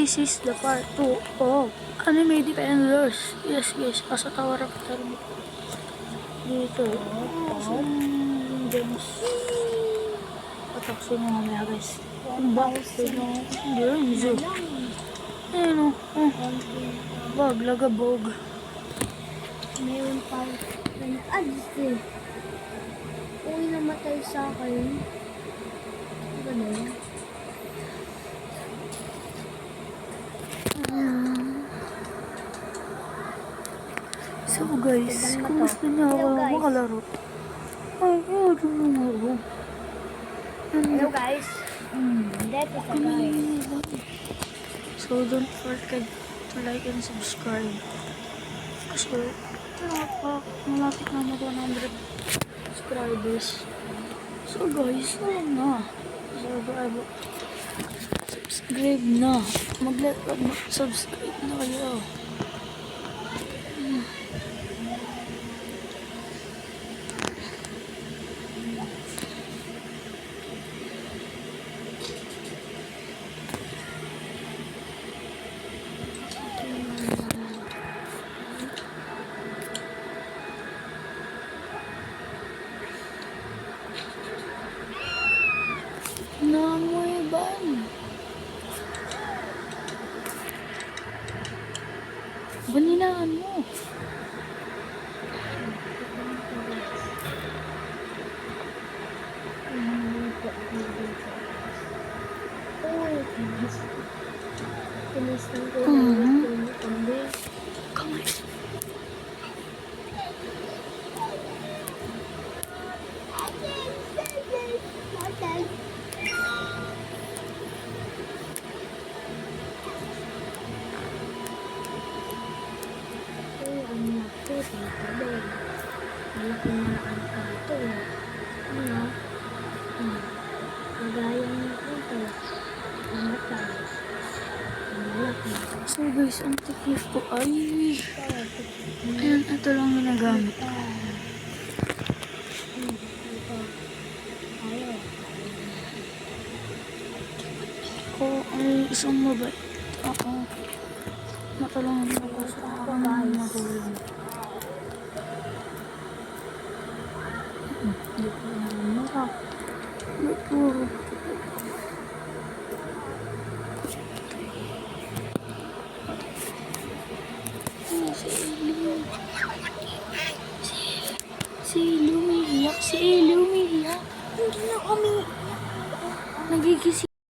this is the part 2 of Anime Defenders. Yes, guys, asa tower up tayo dito. Gems. Pataksin mo mamaya, guys. Ang bakit no? Gems. Ayun o. Bag, lagabog. Mayroon pa ads eh. Uy, namatay sa akin. Ganun. So guys, kung gusto niyo ako makalaro, ay, ayaw mo ako. Hello guys. That is a guys. So don't forget to like and subscribe. Kasi, malapit na mag 100 subscribers. So guys, alam na. Subscribe na. Subscribe na kayo. Namoy ban. Baninaan mo. Kamay. Malaki na ang kanto. Ano? Kagaya ng kanto. Namatay. Malaki. So guys, ang technique ko ay ayan, ito lang ginagamit. Ko ay isang mabait. Ako matulungan ako sa aking matulungan. Hindi ko naman ako. Ito. Si Lumiyak. Hindi na kami. Nagigising.